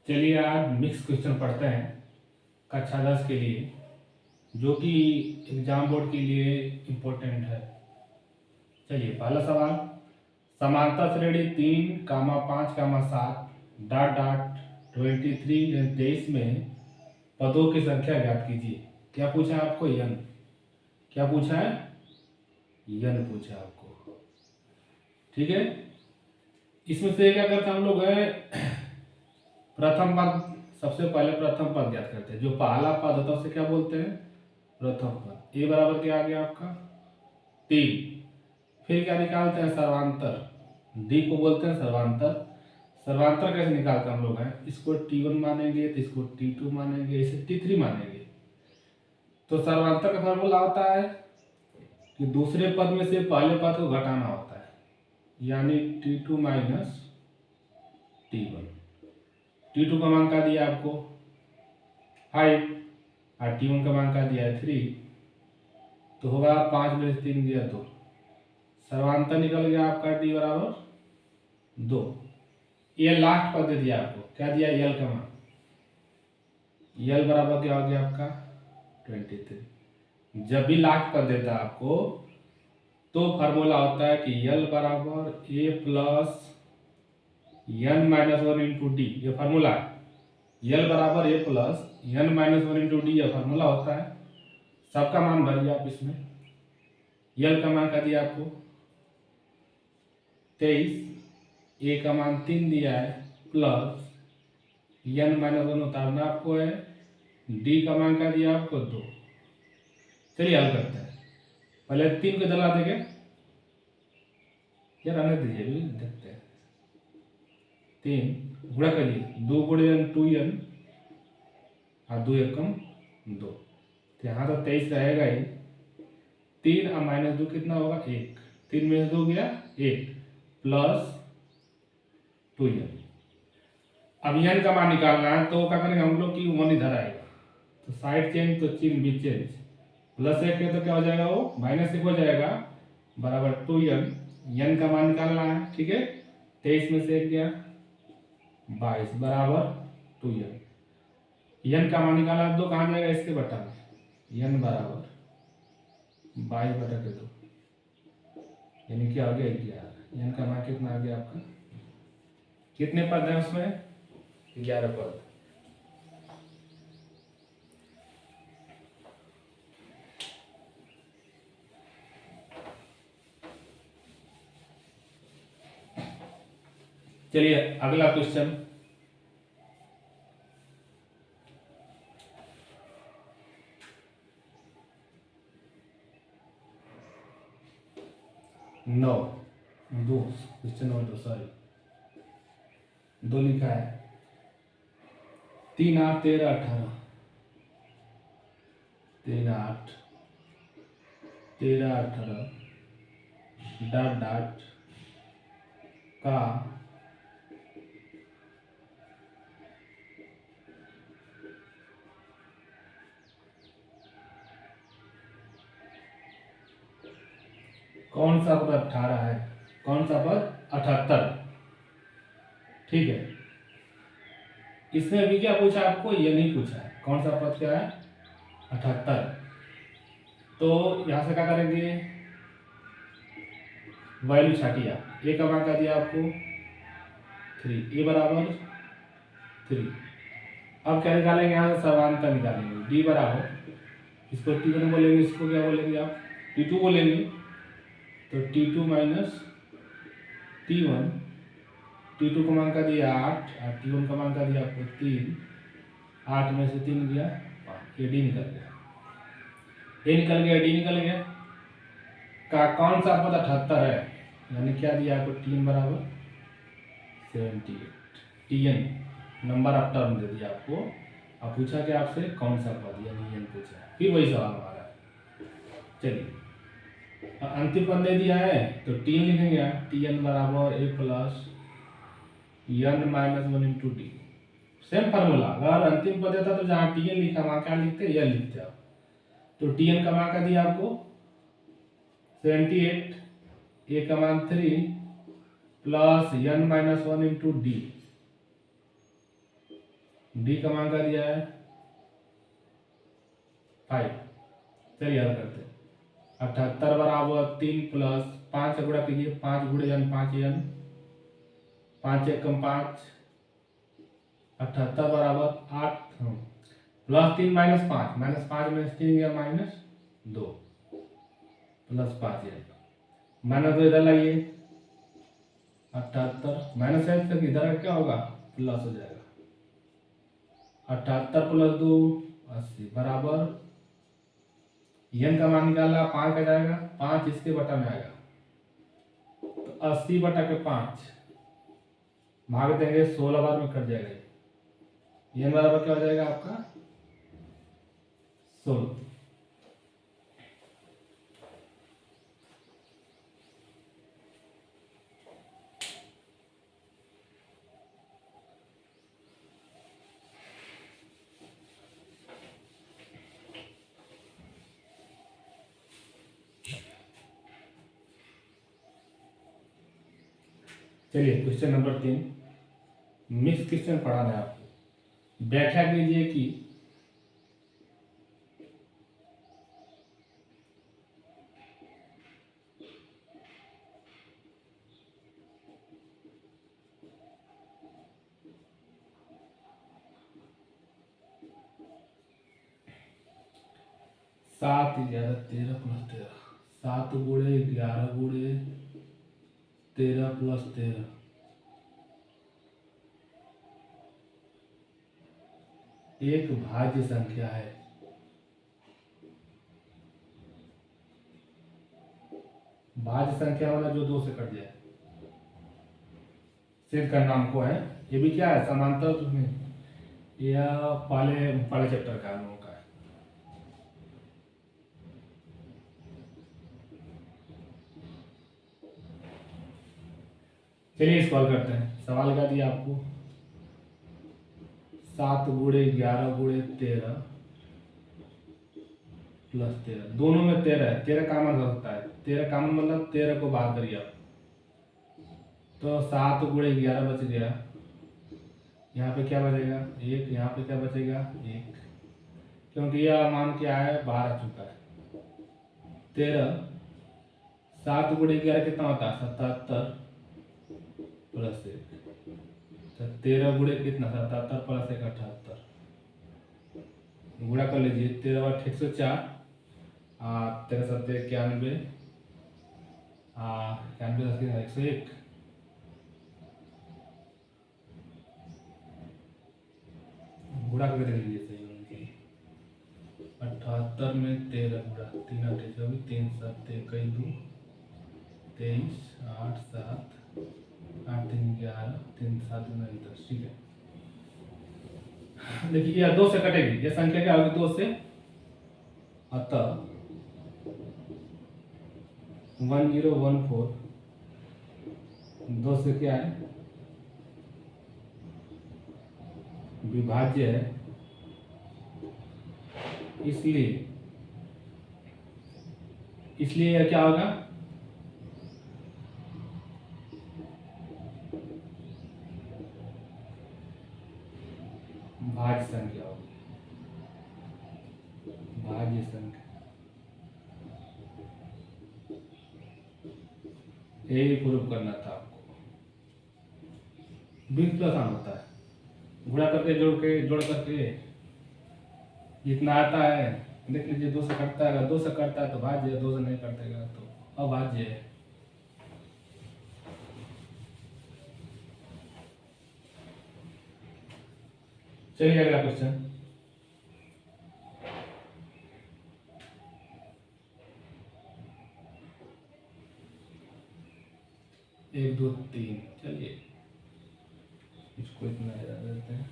चलिए आज mix question पढ़ते हैं कक्षा 10 के लिए, जो कि एग्जाम बोर्ड के लिए इम्पोर्टेंट है। चलिए पहला सवाल, समांतर श्रेणी 3, 5, 7 डॉट 23 या 23 में पदों की संख्या ज्ञात कीजिए। क्या पूछा है आपको? यन। क्या पूछा है? यन पूछा है आपको। ठीक है, इसमें से क्या करते हैं हम लोग है प्रथम पद, सबसे पहले प्रथम पद ज्ञात करते हैं। जो पहला पद होता है उसे क्या बोलते हैं? प्रथम पद। ए बराबर क्या आ गया आपका? 3। फिर क्या निकालते हैं? सर्वांतर। डी को बोलते हैं सर्वांतर। सर्वांतर कैसे निकालते हैं हम लोग हैं? इसको T1 मानेंगे तो इसको T2 मानेंगे, इसे T3 मानेंगे। तो सर्वांतर का फॉर्मूला होता है कि दूसरे पद में से पहले पद को घटाना होता है, यानी T2 माइनस T1। T2 का मान क्या दिया आपको? 5 और T1 का मान क्या दिया है? 3। तो होगा 5 में से 3 दिया 2। सर्वांतर निकल गया आपका D बराबर 2। ये लास्ट पद दे दिया आपको। क्या दिया? यल का मान। यल बराबर क्या हो गया आपका? 23। जब भी लास्ट पद देता है आपको तो फार्मूला होता है कि यल बराबर A plus n minus 1 into D. ये फार्मूला है। यल बराबर A plus n minus 1 into D, यह फार्मूला होता है। सबका मान भरिए आप इसमें। यल का मान क्या दिया आपको? 23। ए का मान 3 दिया है, प्लस n माइनस 1 उतारना आपको है। डी का मान क्या दिया आपको? 2। चलिए हल करते हैं। पहले 3 को जला देंगे, यार रहने दीजिए, अभी देखते हैं। 3 गुणा करिए, 2 गुणे 2n और 2 एकम 2। तो यहाँ तो 23 रहेगा ही। 3 और माइनस 2 कितना होगा? 1। 3 में से 2 गया 1, प्लस 2n। अब n का मान निकालना है तो क्या करेंगे हम लोग की 1 इधर आएगा, तो साइड चेंज तो चिन्ह भी चेंज। प्लस 1 है तो क्या हो जाएगा? वो माइनस 1 हो जाएगा, बराबर 2n। n का मान निकालना है, ठीक है। 23 में से 1 गया 22, बराबर 2n। n का मान निकाला 2 कहाँ जाएगा? इसके बटा में। n बराबर 22/2, यानी कि आ गया 11। n का मान कितना आ गया आपका? कितने पद है उसमें? 11 पद। चलिए अगला क्वेश्चन। नौ, 2 क्वेश्चन नंबर 2, सॉरी 2 लिखा है। 3, 8, 13, 18। 3, 8, 13, 18 डॉट डॉट का कौन सा पद 18 है? कौन सा पद? 78। ठीक है, इसमें भी क्या पूछा आपको? ये नहीं पूछा है। कौन सा पद क्या है? 78। तो यहां से क्या करेंगे? वैल्यू छाटिए आप। ए का मान क्या दिया आपको? 3। ए बराबर 3। अब क्या निकालेंगे? यहाँ से समांतर निकालेंगे। डी बराबर, इसको T1 बोलेंगे, इसको क्या बोलेंगे आप? T2 बोलेंगे। तो T2 माइनस T1। T2 का मान का दिया 8 और T1 का मान का दिया आपको 3। 8 में से 3 गया 5, ये डी निकल गया। ए निकल गया, डी निकल गया। का कौन सा पद 78 है? यानी क्या दिया आपको? Tn बराबर 78। Tn नंबर ऑफ टर्म दे दिया आपको। अब पूछा क्या आपसे? कौन सा पद, यानी n पूछा है। फिर वही सवाल हमारा। चलिए अंतिम पद दे दिया है तो Tn लिखेंगे। Tn बराबर A plus n minus 1 into D. Same formula. अगर अंतिम पद देता तो जहाँ Tn लिखा वहाँ क्या लिखते? n लिखते आप। तो Tn का मान क्या दिया आपको? 78। A का मान 3 plus n minus 1 into D. D का मान का दिया है 5। चलिए हल करते हैं। 78 बराबर 3 प्लस 5 से गुणा कीजिए, 5 गुणे n 5 n, 5 1 कम 5, 78 बराबर 8 प्लस 3 -5, -5 में 3 गया -2 प्लस 5 n, -2 इधर लाइए 78 माइनस है तक इधर क्या होगा प्लस हो जाएगा। 78 प्लस 2 80 बराबर n का मान निकाला 5 का जाएगा, 5 इसके बटा में आएगा तो 80 बटा के 5 भाग देंगे 16 बार में कट जाएगा। n बराबर क्या हो जाएगा आपका 16। चलिए क्वेश्चन नंबर 3 मिक्स क्वेश्चन पढ़ाना है आपको। व्याख्या कीजिए कि सात 11 13 प्लस 13, 7 गुणे 11 गुणे 13 प्लस 13, एक भाज्य संख्या है। भाज्य संख्या वाला जो 2 से कट जाए सिद्ध करना हमको है। ये भी क्या है समांतर में, यह पहले चैप्टर का हम लोगों का है। चलिए इस कॉल करते हैं। सवाल क्या दिया आपको 7 गुणे 11 गुणे 13 प्लस 13, दोनों में 13 है, 13 कामन हो सकता है। 13 कामन मतलब 13 को बाहर करिए आप तो 7 गुणे 11 बच गया, यहाँ पे क्या बचेगा 1, यहाँ पे क्या बचेगा 1, क्योंकि यह मान क्या है बाहर आ चुका है। 13 7 गुणे 11 कितना होता है 77 प्लस 1, तो 13 गुणे कितना 77 प्लस 1 78, गुणा कर लीजिए 13 बार 104, 13 7 91, 91 101, गुणा करके देख लीजिए सही होने के लिए। 78 में 13 गुणा 3 8 24, 3 7 21 2 23, 8 7 8 3 11, 3 7 9 10, ठीक है। देखिए यह 2 से कटेगी, यह संख्या क्या होगी 2 से, अतः 1014 2 से क्या है विभाज्य है, इसलिए यह क्या होगा भाज्य संख्या होगी, भाज्य संख्या। यही प्रूव करना था आपको। 20 प्लस आना होता है, गुणा करके जोड़ करके जितना आता है देख लीजिए। 2 से कटता है, अगर 2 से कटता है तो भाज्य है, 2 से नहीं कटेगा तो अभाज्य है। चलिए अगला क्वेश्चन। 1 2 3, चलिए इसको इतना देते हैं।